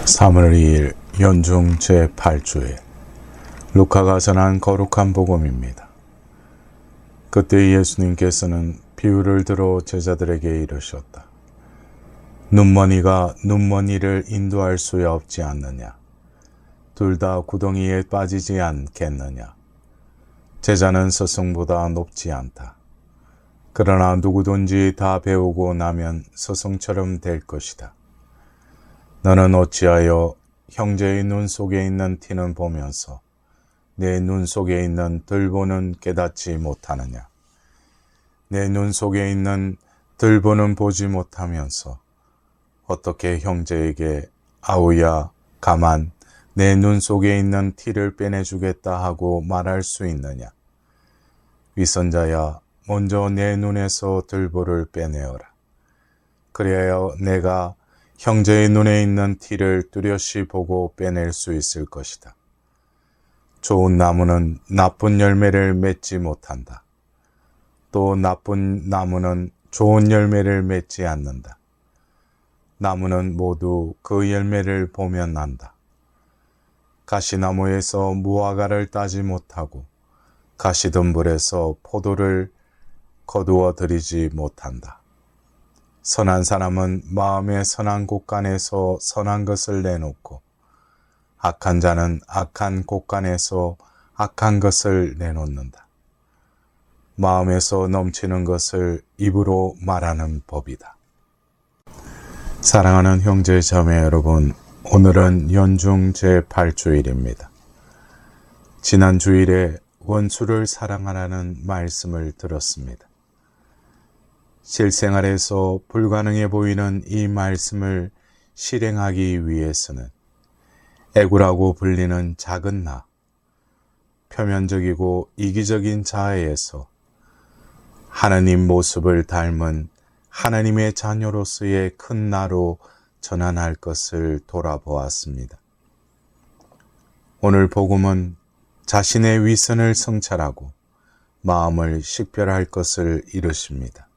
3월 2일 연중 제8주일 루카가 전한 거룩한 복음입니다. 그때 예수님께서는 비유를 들어 제자들에게 이르셨다. 눈머니가 눈머니를 인도할 수 없지 않느냐? 둘 다 구덩이에 빠지지 않겠느냐? 제자는 스승보다 높지 않다. 그러나 누구든지 다 배우고 나면 스승처럼 될 것이다. 너는 어찌하여 형제의 눈 속에 있는 티는 보면서 내 눈 속에 있는 들보는 깨닫지 못하느냐? 내 눈 속에 있는 들보는 보지 못하면서 어떻게 형제에게 아우야 가만 내 눈 속에 있는 티를 빼내주겠다 하고 말할 수 있느냐? 위선자야 먼저 내 눈에서 들보를 빼내어라. 그래야 내가 형제의 눈에 있는 티를 뚜렷이 보고 빼낼 수 있을 것이다. 좋은 나무는 나쁜 열매를 맺지 못한다. 또 나쁜 나무는 좋은 열매를 맺지 않는다. 나무는 모두 그 열매를 보면 안다. 가시나무에서 무화과를 따지 못하고 가시덤불에서 포도를 거두어 들이지 못한다. 선한 사람은 마음의 선한 곳간에서 선한 것을 내놓고 악한 자는 악한 곳간에서 악한 것을 내놓는다. 마음에서 넘치는 것을 입으로 말하는 법이다. 사랑하는 형제 자매 여러분, 오늘은 연중 제8주일입니다. 지난 주일에 원수를 사랑하라는 말씀을 들었습니다. 실생활에서 불가능해 보이는 이 말씀을 실행하기 위해서는 애구라고 불리는 작은 나, 표면적이고 이기적인 자아에서 하나님 모습을 닮은 하나님의 자녀로서의 큰 나로 전환할 것을 돌아보았습니다. 오늘 복음은 자신의 위선을 성찰하고 마음을 식별할 것을 이르십니다.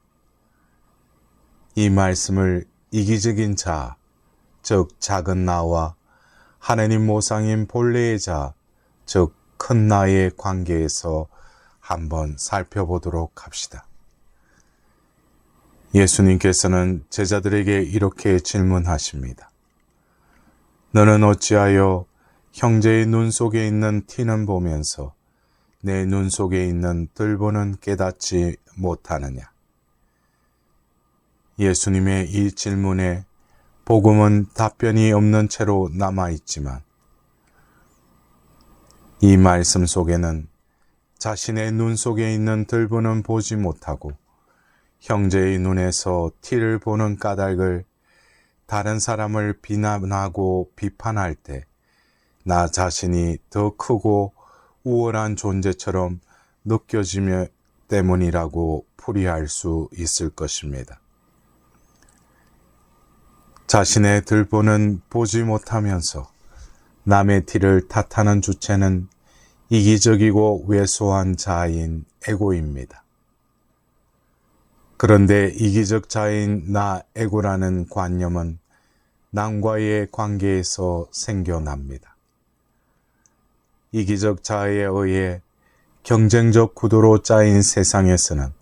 이 말씀을 이기적인 자, 즉 작은 나와 하나님 모상인 본래의 자, 즉 큰 나의 관계에서 한번 살펴보도록 합시다. 예수님께서는 제자들에게 이렇게 질문하십니다. 너는 어찌하여 형제의 눈 속에 있는 티는 보면서 내 눈 속에 있는 들보는 깨닫지 못하느냐? 예수님의 이 질문에 복음은 답변이 없는 채로 남아있지만 이 말씀 속에는 자신의 눈 속에 있는 들보는 보지 못하고 형제의 눈에서 티를 보는 까닭을 다른 사람을 비난하고 비판할 때 나 자신이 더 크고 우월한 존재처럼 느껴지며 때문이라고 풀이할 수 있을 것입니다. 자신의 들보는 보지 못하면서 남의 티를 탓하는 주체는 이기적이고 왜소한 자아인 에고입니다. 그런데 이기적 자인 나 에고라는 관념은 남과의 관계에서 생겨납니다. 이기적 자아에 의해 경쟁적 구도로 짜인 세상에서는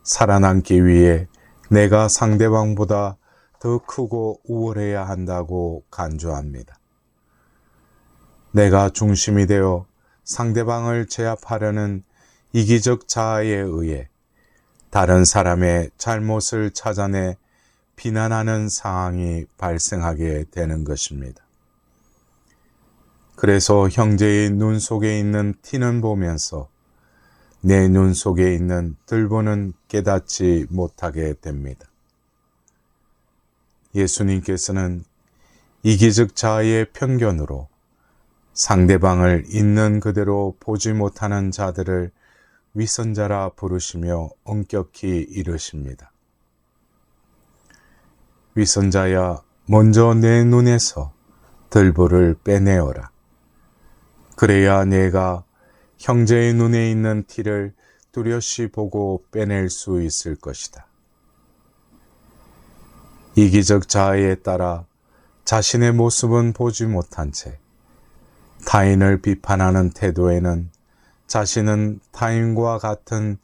살아남기 위해 내가 상대방보다 더 크고 우월해야 한다고 간주합니다. 내가 중심이 되어 상대방을 제압하려는 이기적 자아에 의해 다른 사람의 잘못을 찾아내 비난하는 상황이 발생하게 되는 것입니다. 그래서 형제의 눈 속에 있는 티는 보면서 내 눈 속에 있는 들보는 깨닫지 못하게 됩니다. 예수님께서는 이기적 자아의 편견으로 상대방을 있는 그대로 보지 못하는 자들을 위선자라 부르시며 엄격히 이르십니다. 위선자야 먼저 내 눈에서 들보를 빼내어라. 그래야 내가 형제의 눈에 있는 티를 뚜렷이 보고 빼낼 수 있을 것이다. 이기적 자아에 따라 자신의 모습은 보지 못한 채 타인을 비판하는 태도에는 자신은 타인과 같은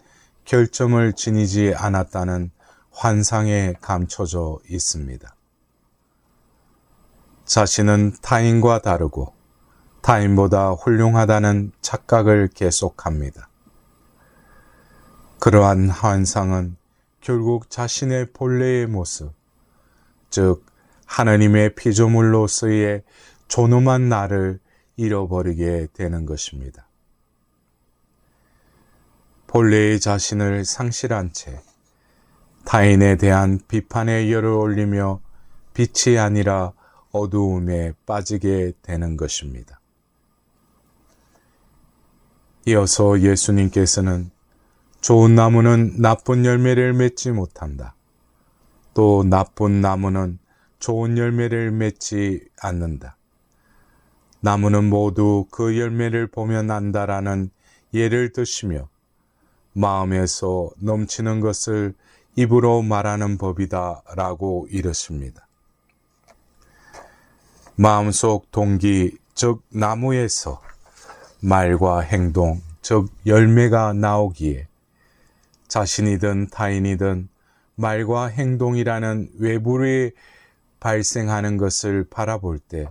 결점을 지니지 않았다는 환상에 감춰져 있습니다. 자신은 타인과 다르고 타인보다 훌륭하다는 착각을 계속합니다. 그러한 환상은 결국 자신의 본래의 모습, 즉 하느님의 피조물로서의 존엄한 나를 잃어버리게 되는 것입니다. 본래의 자신을 상실한 채 타인에 대한 비판의 열을 올리며 빛이 아니라 어두움에 빠지게 되는 것입니다. 이어서 예수님께서는 좋은 나무는 나쁜 열매를 맺지 못한다. 또 나쁜 나무는 좋은 열매를 맺지 않는다. 나무는 모두 그 열매를 보면 안다라는 예를 드시며 마음에서 넘치는 것을 입으로 말하는 법이다 라고 이르십니다. 마음속 동기, 즉 나무에서 말과 행동, 즉 열매가 나오기에 자신이든 타인이든 말과 행동이라는 외부에 발생하는 것을 바라볼 때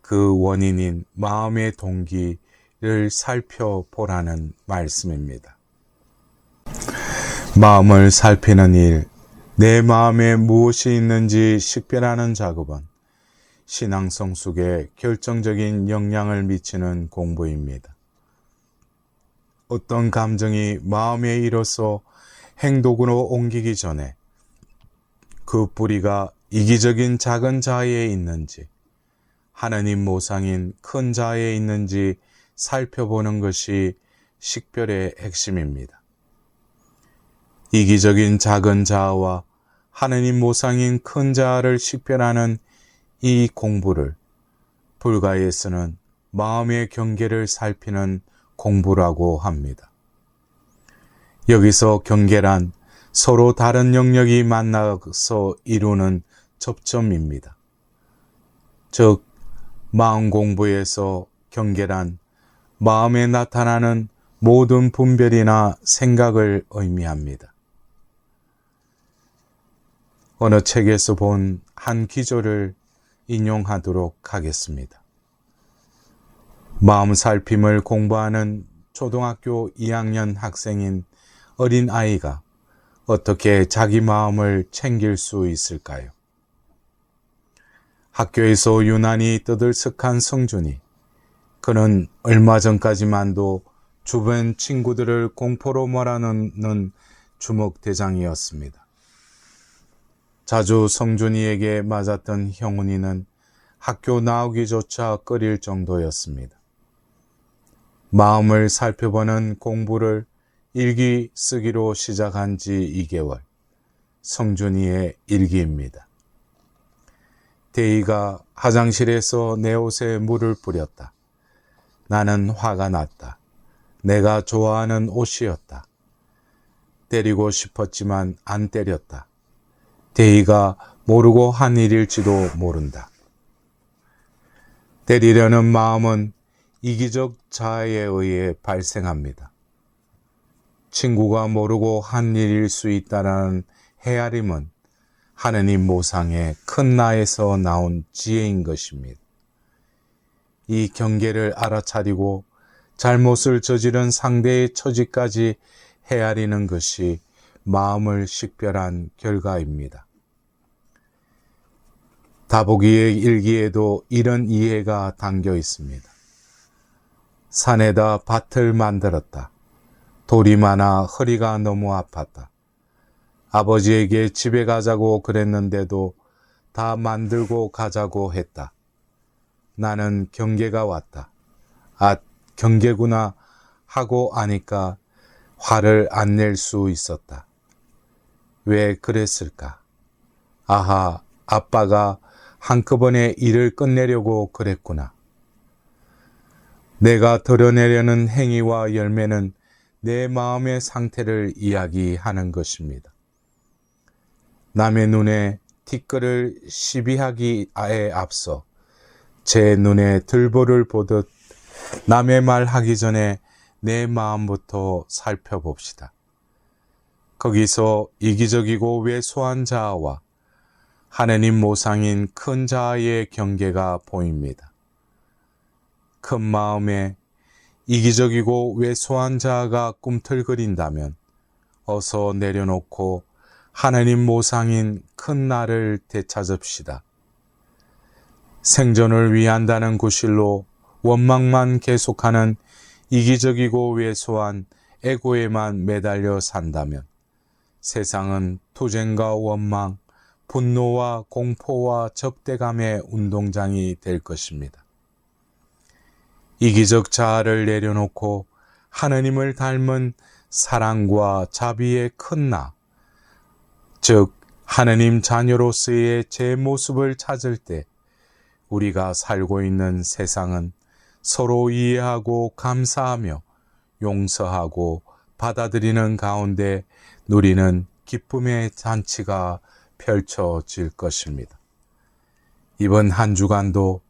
그 원인인 마음의 동기를 살펴보라는 말씀입니다. 마음을 살피는 일, 내 마음에 무엇이 있는지 식별하는 작업은 신앙 성숙에 결정적인 영향을 미치는 공부입니다. 어떤 감정이 마음에 일어서 행동으로 옮기기 전에 그 뿌리가 이기적인 작은 자아에 있는지 하느님 모상인 큰 자아에 있는지 살펴보는 것이 식별의 핵심입니다. 이기적인 작은 자아와 하느님 모상인 큰 자아를 식별하는 이 공부를 불가에서는 마음의 경계를 살피는 공부라고 합니다. 여기서 경계란 서로 다른 영역이 만나서 이루는 접점입니다. 즉, 마음 공부에서 경계란 마음에 나타나는 모든 분별이나 생각을 의미합니다. 어느 책에서 본 한 기조를 인용하도록 하겠습니다. 마음 살핌을 공부하는 초등학교 2학년 학생인 어린 아이가 어떻게 자기 마음을 챙길 수 있을까요? 학교에서 유난히 떠들썩한 성준이, 그는 얼마 전까지만도 주변 친구들을 공포로 몰아넣는 주먹대장이었습니다. 자주 성준이에게 맞았던 형훈이는 학교 나오기조차 꺼릴 정도였습니다. 마음을 살펴보는 공부를 일기 쓰기로 시작한 지 2개월, 성준이의 일기입니다. 대희가 화장실에서 내 옷에 물을 뿌렸다. 나는 화가 났다. 내가 좋아하는 옷이었다. 때리고 싶었지만 안 때렸다. 대희가 모르고 한 일일지도 모른다. 때리려는 마음은 이기적 자아에 의해 발생합니다. 친구가 모르고 한 일일 수 있다는 헤아림은 하느님 모상의 큰 나에서 나온 지혜인 것입니다. 이 경계를 알아차리고 잘못을 저지른 상대의 처지까지 헤아리는 것이 마음을 식별한 결과입니다. 다보기의 일기에도 이런 이해가 담겨 있습니다. 산에다 밭을 만들었다. 돌이 많아 허리가 너무 아팠다. 아버지에게 집에 가자고 그랬는데도 다 만들고 가자고 했다. 나는 경계가 왔다. 아, 경계구나 하고 아니까 화를 안 낼 수 있었다. 왜 그랬을까? 아하, 아빠가 한꺼번에 일을 끝내려고 그랬구나. 내가 드러내려는 행위와 열매는 내 마음의 상태를 이야기하는 것입니다. 남의 눈에 티끌을 시비하기에 앞서 제 눈에 들보를 보듯 남의 말 하기 전에 내 마음부터 살펴봅시다. 거기서 이기적이고 왜소한 자아와 하느님 모상인 큰 자아의 경계가 보입니다. 큰 마음에 이기적이고 왜소한 자아가 꿈틀거린다면 어서 내려놓고 하느님 모상인 큰 나를 되찾읍시다. 생존을 위한다는 구실로 원망만 계속하는 이기적이고 왜소한 에고에만 매달려 산다면 세상은 투쟁과 원망, 분노와 공포와 적대감의 운동장이 될 것입니다. 이기적 자아를 내려놓고 하느님을 닮은 사랑과 자비의 큰 나, 즉 하느님 자녀로서의 제 모습을 찾을 때 우리가 살고 있는 세상은 서로 이해하고 감사하며 용서하고 받아들이는 가운데 누리는 기쁨의 잔치가 펼쳐질 것입니다. 이번 한 주간도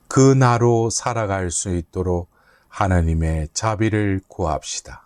그 나로 살아갈 수 있도록 하나님의 자비를 구합시다.